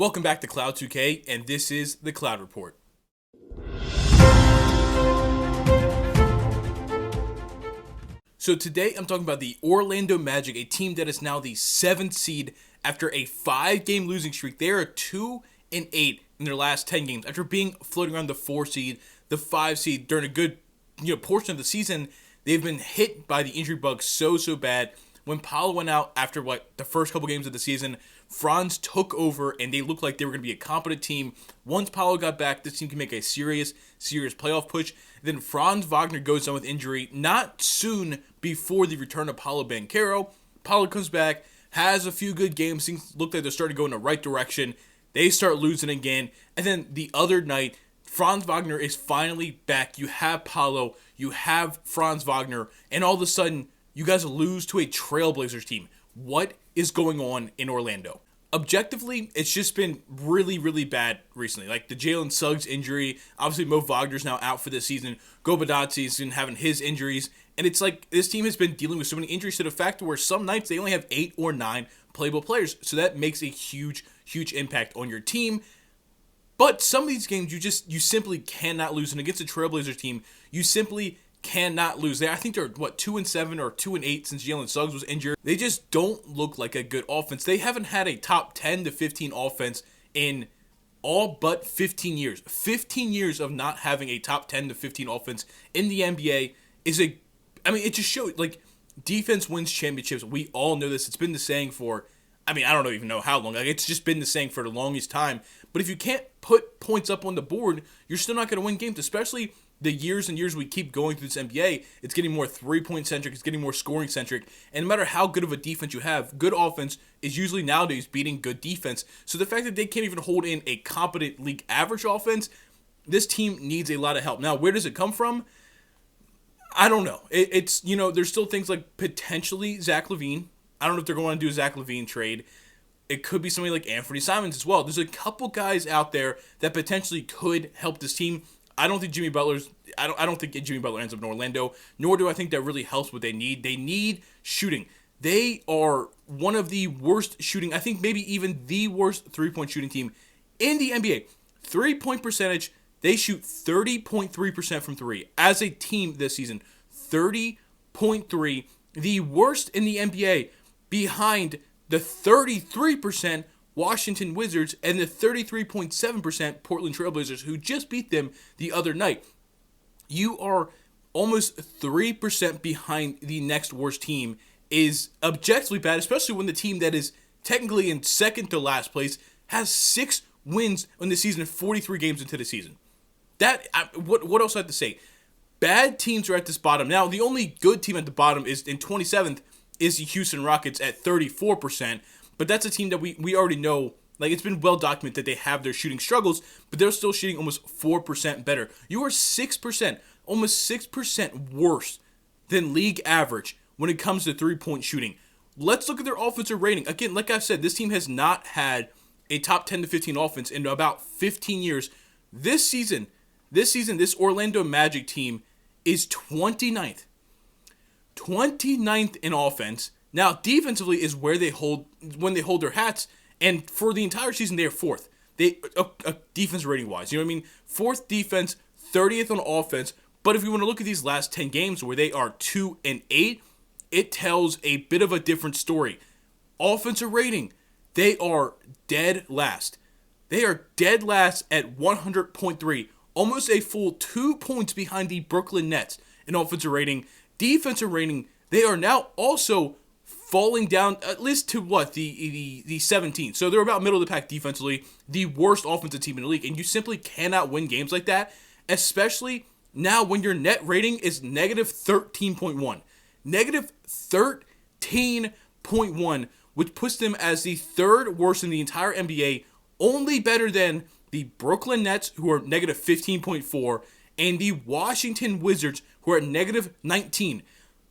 Welcome back to Cloud 2K, and this is the Cloud Report. So today I'm talking about the Orlando Magic, a team that is now the 7th seed after a 5-game losing streak. They are 2-8 in their last 10 games after being floating around the 4 seed, the 5 seed during a good portion of the season. They've been hit by the injury bug so bad. When Paolo went out after the first couple games of the season, Franz took over and they looked like they were going to be a competent team. Once Paolo got back, this team can make a serious playoff push. Then Franz Wagner goes down with injury not soon before the return of Paolo Banchero. Paolo comes back, has a few good games. Things look like they're starting to go in the right direction. They start losing again. And then the other night, Franz Wagner is finally back. You have Paolo, you have Franz Wagner, and all of a sudden, you guys lose to a Trailblazers team. What is going on in Orlando? Objectively, it's just been really bad recently. Like the Jalen Suggs injury, obviously Mo Wagner's now out for this season. Gobadotski's been having his injuries. And it's like this team has been dealing with so many injuries to the fact where some nights they only have 8 or 9 playable players. So that makes a huge impact on your team. But some of these games you simply cannot lose. And against the Trailblazers team, you simply cannot lose. I think they're 2-7 or 2-8 since Jalen Suggs was injured. They just don't look like a good offense. They haven't had a top 10 to 15 offense in all but 15 years. 15 years of not having a top 10 to 15 offense in the NBA it just shows defense wins championships. We all know this. It's been the saying for I don't even know how long. It's just been the saying for the longest time. But if you can't put points up on the board, you're still not going to win games, especially the years and years we keep going through this NBA. It's getting more three-point centric. It's getting more scoring centric. And no matter how good of a defense you have, good offense is usually nowadays beating good defense. So the fact that they can't even hold in a competent league average offense, this team needs a lot of help. Now, where does it come from? I don't know. It's there's still things like potentially Zach LaVine. I don't know if they're going to do a Zach LaVine trade. It could be somebody like Anthony Simons as well. There's a couple guys out there that potentially could help this team. I don't think Jimmy Butler ends up in Orlando, nor do I think that really helps what they need. They need shooting. They are one of the worst shooting, I think maybe even the worst three-point shooting team in the NBA. 3-point percentage, they shoot 30.3% from 3 as a team this season. 30.3, the worst in the NBA, behind the 33% Washington Wizards and the 33.7% Portland Trailblazers, who just beat them the other night. You are almost 3% behind the next worst team. Is objectively bad, especially when the team that is technically in second to last place has 6 wins in the season, 43 games into the season. What else I have to say? Bad teams are at this bottom. Now, the only good team at the bottom is in 27th is the Houston Rockets at 34%. But that's a team that we already know, it's been well documented that they have their shooting struggles, but they're still shooting almost 4% better. You are 6%, almost 6% worse than league average when it comes to three-point shooting. Let's look at their offensive rating. Again, like I said, this team has not had a top 10 to 15 offense in about 15 years. This season, this Orlando Magic team is 29th. 29th in offense. Now, defensively is when they hold their hats, and for the entire season, they are 4th. Defense rating wise, you know what I mean? 4th defense, 30th on offense. But if you want to look at these last 10 games where they are 2-8, it tells a bit of a different story. Offensive rating, they are dead last. They are dead last at 100.3, almost a full 2 points behind the Brooklyn Nets in offensive rating. Defensive rating, they are now also falling down at least to the 17th. So they're about middle of the pack defensively, the worst offensive team in the league, and you simply cannot win games like that, especially now when your net rating is negative 13.1. Negative 13.1, which puts them as the 3rd worst in the entire NBA, only better than the Brooklyn Nets, who are negative 15.4, and the Washington Wizards, who are at negative 19.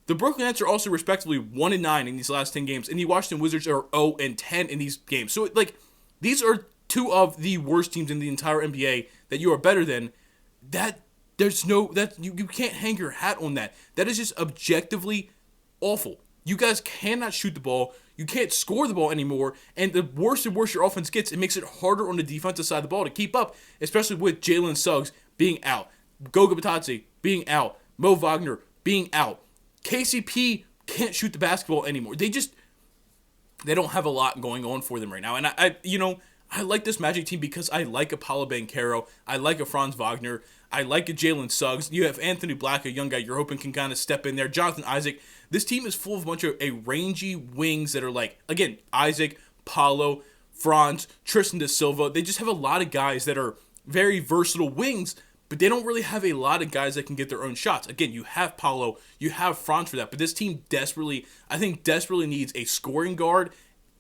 The Brooklyn Nets are also respectively 1-9 in these last 10 games, and the Washington Wizards are 0-10 in these games. So, these are 2 of the worst teams in the entire NBA that you are better than. You can't hang your hat on that. That is just objectively awful. You guys cannot shoot the ball. You can't score the ball anymore. And the worse and worse your offense gets, it makes it harder on the defensive side of the ball to keep up, especially with Jalen Suggs being out, Goga Batadze being out, Mo Wagner being out. KCP can't shoot the basketball anymore. They don't have a lot going on for them right now. And I like this Magic team because I like a Paolo Banchero. I like a Franz Wagner. I like a Jalen Suggs. You have Anthony Black, a young guy you're hoping can kind of step in there. Jonathan Isaac. This team is full of a bunch of rangy wings that are like, again, Isaac, Paolo, Franz, Tristan da Silva. They just have a lot of guys that are very versatile wings, but they don't really have a lot of guys that can get their own shots. Again, you have Paolo, you have Franz for that, but this team desperately needs a scoring guard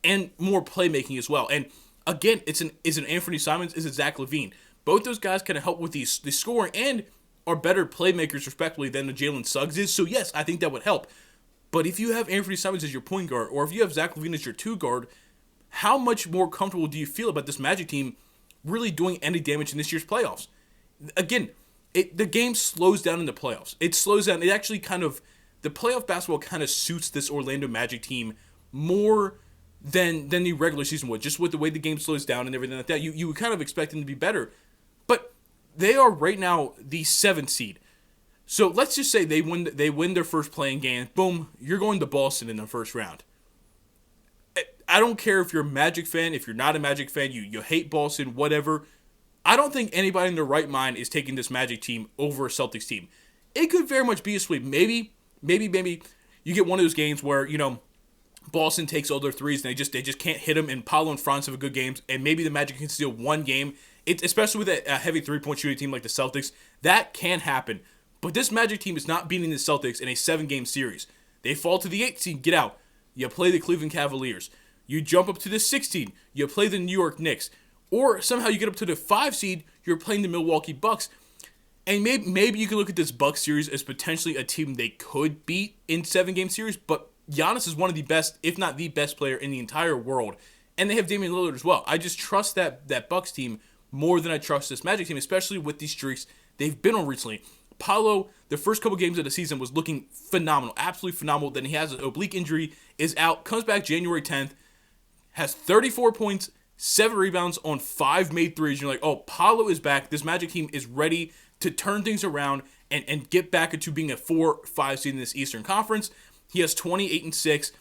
and more playmaking as well. And again, is it Anthony Simons? Is it Zach LaVine? Both those guys kind of help with the scoring and are better playmakers, respectively, than the Jalen Suggs is. So yes, I think that would help. But if you have Anthony Simons as your point guard, or if you have Zach LaVine as your two guard, how much more comfortable do you feel about this Magic team really doing any damage in this year's playoffs? Again, the game slows down in the playoffs. It slows down. It actually the playoff basketball kind of suits this Orlando Magic team more than the regular season would, just with the way the game slows down and everything like that. You would kind of expect them to be better. But they are right now the 7th seed. So let's just say they win their first playing game. Boom, you're going to Boston in the first round. I don't care if you're a Magic fan, if you're not a Magic fan, you hate Boston, whatever. I don't think anybody in their right mind is taking this Magic team over a Celtics team. It could very much be a sweep. Maybe you get one of those games where, Boston takes all their threes and they just can't hit them, and Paolo and Franz have a good games, and maybe the Magic can steal one game. Especially with a heavy three-point shooting team like the Celtics, that can happen. But this Magic team is not beating the Celtics in a 7-game series. They fall to the 8th seed, get out. You play the Cleveland Cavaliers. You jump up to the 6th seed, you play the New York Knicks. Or somehow you get up to the 5 seed, you're playing the Milwaukee Bucks. And maybe you can look at this Bucks series as potentially a team they could beat in 7-game series, but Giannis is one of the best, if not the best player in the entire world. And they have Damian Lillard as well. I just trust that Bucks team more than I trust this Magic team, especially with these streaks they've been on recently. Paolo, the first couple games of the season, was looking phenomenal, absolutely phenomenal. Then he has an oblique injury, is out, comes back January 10th, has 34 points, 7 rebounds on 5 made threes. You're like, oh, Paolo is back. This Magic team is ready to turn things around and get back into being a 4-5 seed in this Eastern Conference. He has 28 and 6,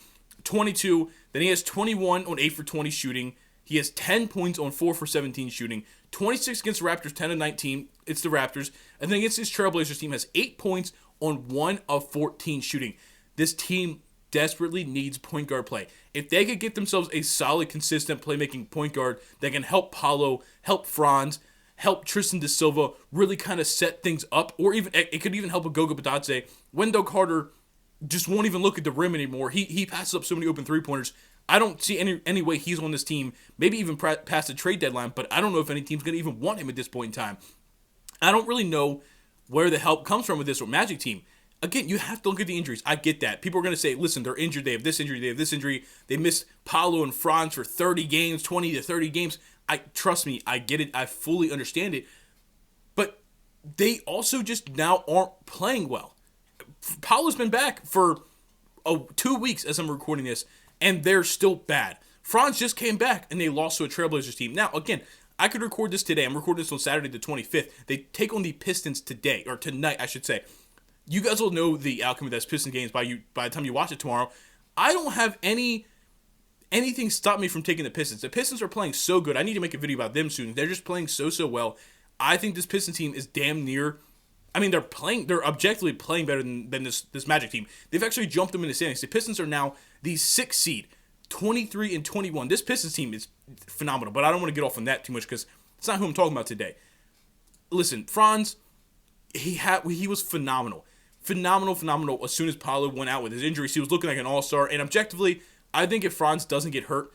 22. Then he has 21 on 8 for 20 shooting. He has 10 points on 4 for 17 shooting. 26 against the Raptors, 10 and 19. It's the Raptors. And then against his Trailblazers team has 8 points on 1 of 14 shooting. This team desperately needs point guard play. If they could get themselves a solid, consistent playmaking point guard that can help Paolo, help Franz, help Tristan da Silva, really kind of set things up, or even it could even help a Goga Batadze. Wendell Carter just won't even look at the rim anymore. He passes up so many open three-pointers. I don't see any way he's on this team, maybe even past the trade deadline, but I don't know if any team's going to even want him at this point in time. I don't really know where the help comes from with this Magic team. Again, you have to look at the injuries. I get that. People are going to say, listen, they're injured. They have this injury. They have this injury. They missed Paolo and Franz for 30 games, 20 to 30 games. Trust me, I get it. I fully understand it. But they also just now aren't playing well. Paolo's been back for 2 weeks as I'm recording this, and they're still bad. Franz just came back, and they lost to a Trailblazers team. Now, again, I could record this today. I'm recording this on Saturday the 25th. They take on the Pistons today, or tonight, I should say. You guys will know the outcome of those Pistons games by the time you watch it tomorrow. I don't have anything stop me from taking the Pistons. The Pistons are playing so good. I need to make a video about them soon. They're just playing so well. I think this Pistons team is damn near. I mean, they're objectively playing better than this Magic team. They've actually jumped them in the standings. The Pistons are now the 6th seed, 23 and 21. This Pistons team is phenomenal, but I don't want to get off on that too much because it's not who I'm talking about today. Listen, Franz, he was phenomenal. Phenomenal as soon as Paolo went out with his injuries. He was looking like an all-star, and objectively, I think if Franz doesn't get hurt,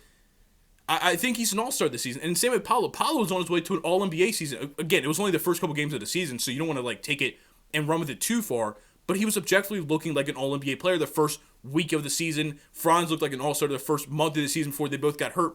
I think he's an all-star this season. And same with Paolo. Paolo was on his way to an all-NBA season. Again, it was only the first couple games of the season, so you don't want to take it and run with it too far. But he was objectively looking like an all-NBA player the first week of the season. Franz looked like an all-star the first month of the season before they both got hurt.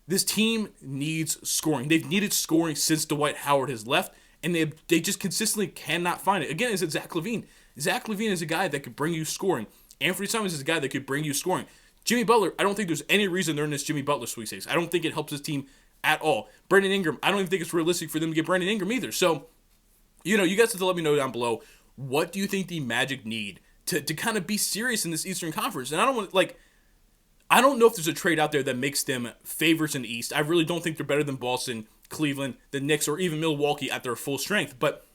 This team needs scoring. They've needed scoring since Dwight Howard has left, and they just consistently cannot find it. Again, is it Zach LaVine? Zach LaVine is a guy that could bring you scoring. Anthony Simons is a guy that could bring you scoring. Jimmy Butler, I don't think there's any reason they're in this Jimmy Butler sweepstakes. I don't think it helps his team at all. Brandon Ingram, I don't even think it's realistic for them to get Brandon Ingram either. So, you guys have to let me know down below, what do you think the Magic need to kind of be serious in this Eastern Conference? And I don't know if there's a trade out there that makes them favorites in the East. I really don't think they're better than Boston, Cleveland, the Knicks, or even Milwaukee at their full strength. But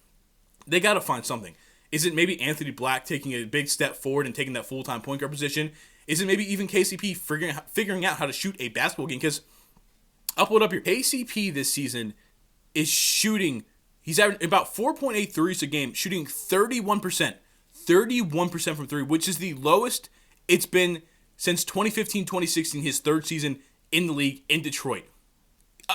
they got to find something. Is it maybe Anthony Black taking a big step forward and taking that full-time point guard position? Is it maybe even KCP figuring out how to shoot a basketball game? Because I'll pull it up here. KCP this season is shooting, he's averaging about 4.8 threes a game, shooting 31%. 31% from three, which is the lowest it's been since 2015-2016, his third season in the league in Detroit.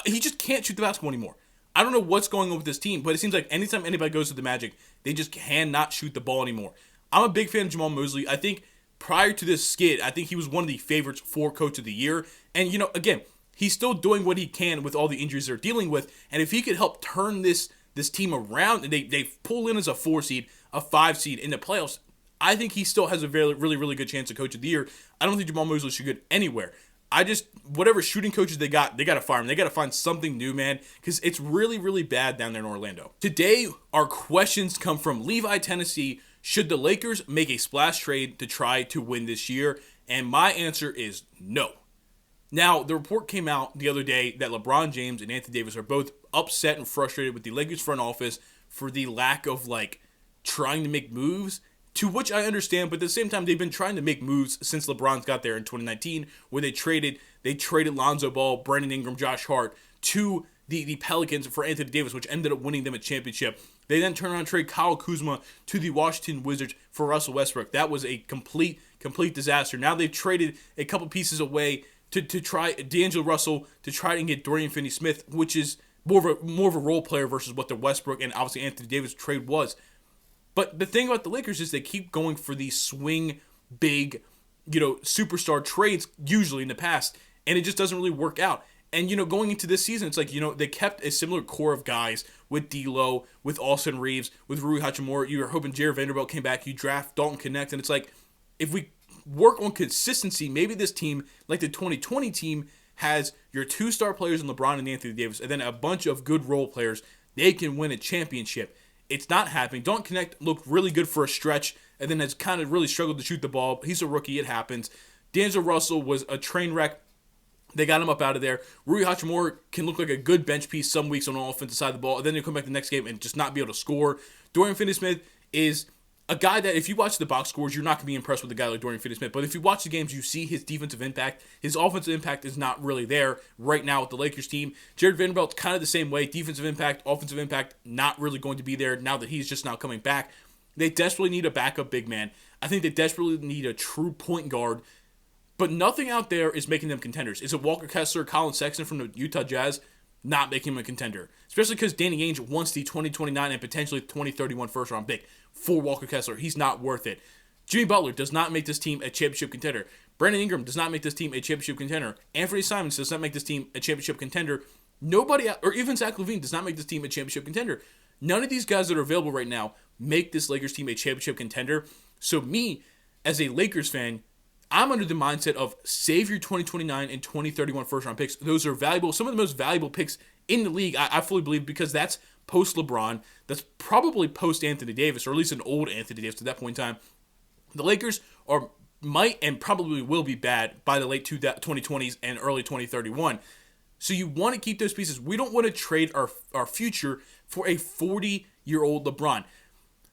He just can't shoot the basketball anymore. I don't know what's going on with this team, but it seems like anytime anybody goes to the Magic, they just cannot shoot the ball anymore. I'm a big fan of Jamal Mosley. I think prior to this skid, I think he was one of the favorites for Coach of the Year. And, again, he's still doing what he can with all the injuries they're dealing with. And if he could help turn this team around and they pull in as a 4 seed, a 5 seed in the playoffs, I think he still has a very, really, really good chance of Coach of the Year. I don't think Jamal Mosley should go anywhere. Whatever shooting coaches they got to fire him. They got to find something new, man, because it's really, really bad down there in Orlando. Today, our questions come from Levi, Tennessee. Should the Lakers make a splash trade to try to win this year? And my answer is no. Now, the report came out the other day that LeBron James and Anthony Davis are both upset and frustrated with the Lakers front office for the lack of, trying to make moves. To which I understand, but at the same time, they've been trying to make moves since LeBron's got there in 2019, where they traded Lonzo Ball, Brandon Ingram, Josh Hart to the Pelicans for Anthony Davis, which ended up winning them a championship. They then turned around and traded Kyle Kuzma to the Washington Wizards for Russell Westbrook. That was a complete disaster. Now they've traded a couple pieces away to try D'Angelo Russell to try and get Dorian Finney-Smith, which is more of a role player versus what the Westbrook and obviously Anthony Davis trade was. But the thing about the Lakers is they keep going for these swing, big, superstar trades usually in the past, and it just doesn't really work out. And, going into this season, it's like, they kept a similar core of guys with D'Lo, with Austin Reeves, with Rui Hachimura. You were hoping Jared Vanderbilt came back. You draft Dalton Knecht, and it's like, if we work on consistency, maybe this team, like the 2020 team, has your 2-star players in LeBron and Anthony Davis, and then a bunch of good role players. They can win a championship. It's not happening. Dalton Knecht looked really good for a stretch and then has kind of really struggled to shoot the ball. He's a rookie. It happens. D'Angelo Russell was a train wreck. They got him up out of there. Rui Hachimura can look like a good bench piece some weeks on the offensive side of the ball, and then he'll come back the next game and just not be able to score. Dorian Finney-Smith is a guy that if you watch the box scores, you're not going to be impressed with a guy like Dorian Finney-Smith. But if you watch the games, you see his defensive impact. His offensive impact is not really there right now with the Lakers team. Jared Vanderbilt's kind of the same way. Defensive impact, offensive impact, not really going to be there now that he's just now coming back. They desperately need a backup big man. I think they desperately need a true point guard. But nothing out there is making them contenders. Is it Walker Kessler, Colin Sexton from the Utah Jazz? Not making him a contender. Especially because Danny Ainge wants the 2029 and potentially 2031 first-round pick for Walker Kessler. He's not worth it. Jimmy Butler does not make this team a championship contender. Brandon Ingram does not make this team a championship contender. Anthony Simons does not make this team a championship contender. Nobody, or even Zach LaVine, does not make this team a championship contender. None of these guys that are available right now make this Lakers team a championship contender. So me, as a Lakers fan, I'm under the mindset of save your 2029 and 2031 first-round picks. Those are valuable, some of the most valuable picks in the league, I fully believe, because that's post-LeBron. That's probably post-Anthony Davis, or at least an old Anthony Davis at that point in time. The Lakers might and probably will be bad by the late 2020s and early 2031. So you want to keep those pieces. We don't want to trade our future for a 40-year-old LeBron.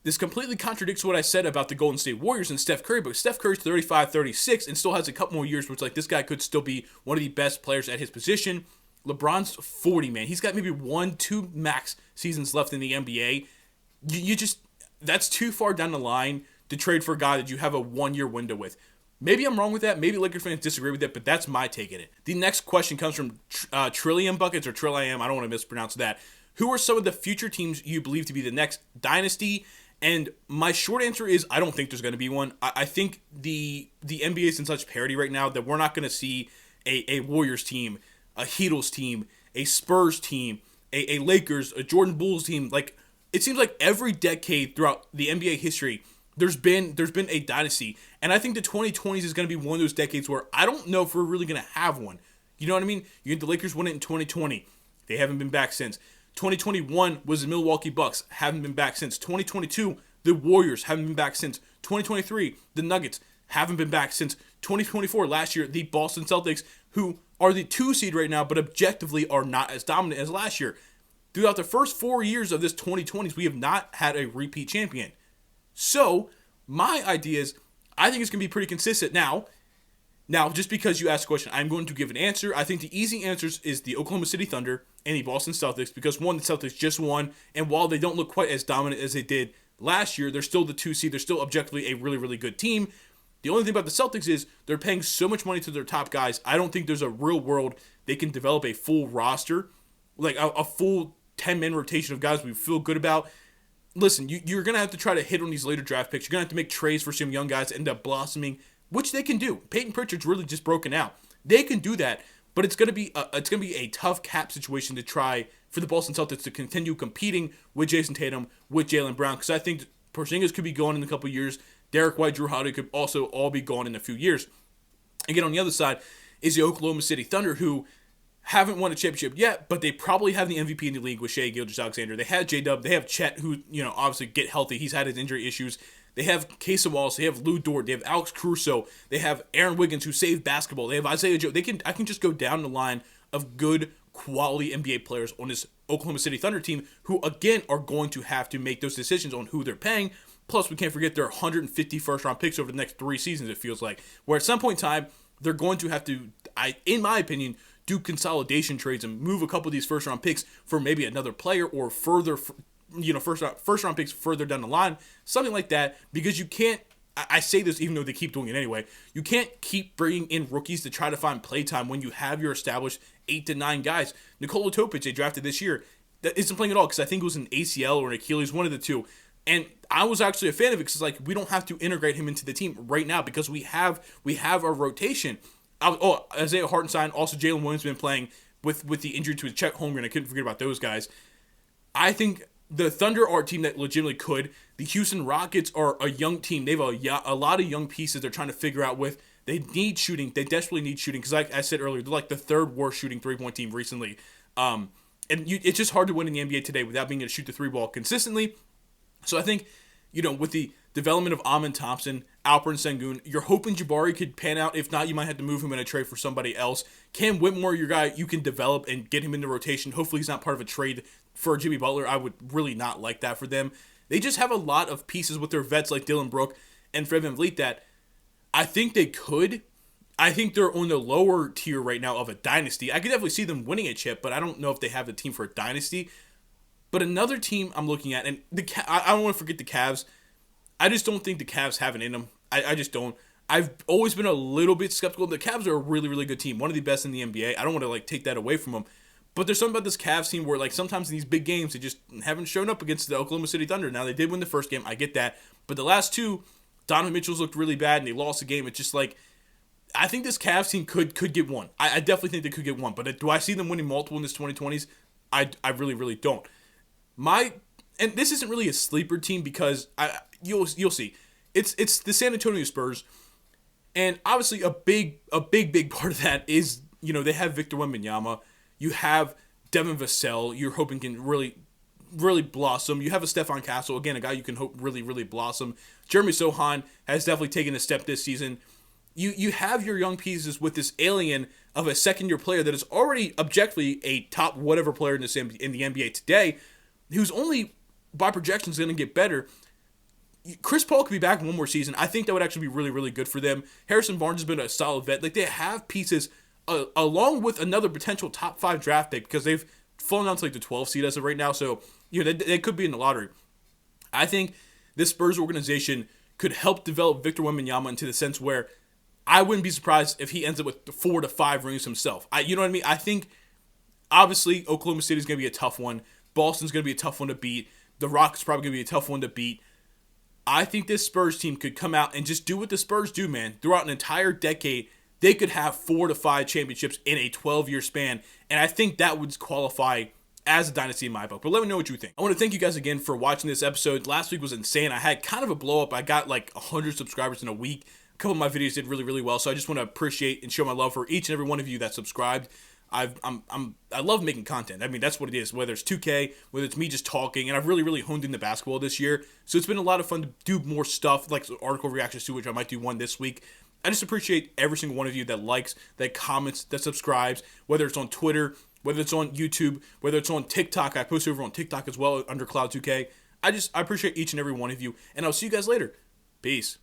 This completely contradicts what I said about the Golden State Warriors and Steph Curry, but Steph Curry's 35, 36 and still has a couple more years where it's like this guy could still be one of the best players at his position. LeBron's 40, man. He's got maybe 1-2 max seasons left in the NBA. That's too far down the line to trade for a guy that you have a 1-year window with. Maybe I'm wrong with that. Maybe Lakers fans disagree with that, but that's my take at it. The next question comes from Trillium Buckets, or Trillium. I don't want to mispronounce that. Who are some of the future teams you believe to be the next dynasty? And my short answer is I don't think there's going to be one. I think the NBA is in such parity right now that we're not going to see a Warriors team, a Heatles team, a Spurs team, a Lakers, a Jordan Bulls team. Like, it seems like every decade throughout the NBA history, there's been a dynasty, and I think the 2020s is going to be one of those decades where I don't know if we're really going to have one. You know what I mean? You get the Lakers win it in 2020. They haven't been back since. 2021 was the Milwaukee Bucks. Haven't been back since. 2022, the Warriors haven't been back since. 2023, the Nuggets haven't been back since. 2024, last year, the Boston Celtics, who are the 2 seed right now, but objectively are not as dominant as last year. Throughout the first 4 years of this 2020s, we have not had a repeat champion. So, my idea is, I think it's going to be pretty consistent. Now, just because you asked a question, I'm going to give an answer. I think the easy answers is the Oklahoma City Thunder and the Boston Celtics, because one, the Celtics just won, and while they don't look quite as dominant as they did last year, they're still the 2 seed. They're still objectively a really, really good team. The only thing about the Celtics is they're paying so much money to their top guys. I don't think there's a real world they can develop a full roster, like a full 10-man rotation of guys we feel good about. Listen, you're going to have to try to hit on these later draft picks. You're going to have to make trades for some young guys to end up blossoming, which they can do. Peyton Pritchard's really just broken out. They can do that, but it's going to be a tough cap situation to try for the Boston Celtics to continue competing with Jason Tatum, with Jaylen Brown, because I think Porzingis could be gone in a couple years. Derek White, Drew Holiday could also all be gone in a few years. Again, on the other side is the Oklahoma City Thunder, who haven't won a championship yet, but they probably have the MVP in the league with Shai Gilgeous-Alexander. They had J-Dub. They have Chet, who, obviously get healthy. He's had his injury issues. They have Casey Wallace. They have Lou Dort. They have Alex Caruso. They have Aaron Wiggins, who saved basketball. They have Isaiah Joe. I can just go down the line of good quality NBA players on this Oklahoma City Thunder team, who, again, are going to have to make those decisions on who they're paying. Plus, we can't forget their 150 first-round picks over the next 3 seasons, it feels like, where at some point in time, they're going to have to, in my opinion, do consolidation trades and move a couple of these first-round picks for maybe another player or further, first-round picks further down the line, something like that, because you can't, I say this even though they keep doing it anyway, you can't keep bringing in rookies to try to find playtime when you have your established 8 to 9 guys. Nikola Topic, they drafted this year, that isn't playing at all because I think it was an ACL or an Achilles, one of the two. And I was actually a fan of it because we don't have to integrate him into the team right now because we have our rotation. Isaiah Hartenstein, also Jalen Williams been playing with the injury to his Chet Holmgren. I couldn't forget about those guys. I think the Thunder are a team that legitimately could. The Houston Rockets are a young team. They have a lot of young pieces they're trying to figure out with. They need shooting. They desperately need shooting because, like I said earlier, they're like the 3rd worst shooting 3-point team recently. It's just hard to win in the NBA today without being able to shoot the 3-ball consistently. So I think, with the development of Amen Thompson, Alperen Sengun, you're hoping Jabari could pan out. If not, you might have to move him in a trade for somebody else. Cam Whitmore, your guy, you can develop and get him in the rotation. Hopefully he's not part of a trade for Jimmy Butler. I would really not like that for them. They just have a lot of pieces with their vets like Dylan Brooke and Fred VanVleet that I think they could. I think they're on the lower tier right now of a dynasty. I could definitely see them winning a chip, but I don't know if they have the team for a dynasty. But another team I'm looking at, and I don't want to forget the Cavs. I just don't think the Cavs have it in them. I just don't. I've always been a little bit skeptical. The Cavs are a really, really good team. One of the best in the NBA. I don't want to take that away from them. But there's something about this Cavs team where sometimes in these big games they just haven't shown up against the Oklahoma City Thunder. Now they did win the first game. I get that. But the last 2, Donovan Mitchell's looked really bad and they lost the game. It's just I think this Cavs team could get one. I definitely think they could get one. But do I see them winning multiple in this 2020s? I really, really don't. And this isn't really a sleeper team because you'll see. It's the San Antonio Spurs, and obviously a big part of that is they have Victor Wembanyama, you have Devin Vassell, you're hoping can really blossom. You have a Stephon Castle, again a guy you can hope really blossom. Jeremy Sohan has definitely taken a step this season. You have your young pieces with this alien of a second-year player that is already objectively a top whatever player in the NBA today, who's only, by projections, going to get better. Chris Paul could be back in one more season. I think that would actually be really, really good for them. Harrison Barnes has been a solid vet. They have pieces, along with another potential top 5 draft pick, because they've fallen down to the 12 seed as of right now, so they could be in the lottery. I think this Spurs organization could help develop Victor Wembanyama into the sense where I wouldn't be surprised if he ends up with 4 to 5 rings himself. You know what I mean? I think, obviously, Oklahoma City is going to be a tough one. Boston's going to be a tough one to beat. The Rockets probably going to be a tough one to beat. I think this Spurs team could come out and just do what the Spurs do, man. Throughout an entire decade, they could have 4 to 5 championships in a 12-year span, and I think that would qualify as a dynasty in my book. But let me know what you think. I want to thank you guys again for watching this episode. Last week was insane. I had kind of a blow up. I got like 100 subscribers in a week. A couple of my videos did really, really well. So I just want to appreciate and show my love for each and every one of you that subscribed. I love making content. I mean, that's what it is. Whether it's 2K, whether it's me just talking, and I've really, really honed into basketball this year. So it's been a lot of fun to do more stuff, like article reactions to, which I might do one this week. I just appreciate every single one of you that likes, that comments, that subscribes, whether it's on Twitter, whether it's on YouTube, whether it's on TikTok. I post over on TikTok as well under Cloud2K. I appreciate each and every one of you, and I'll see you guys later. Peace.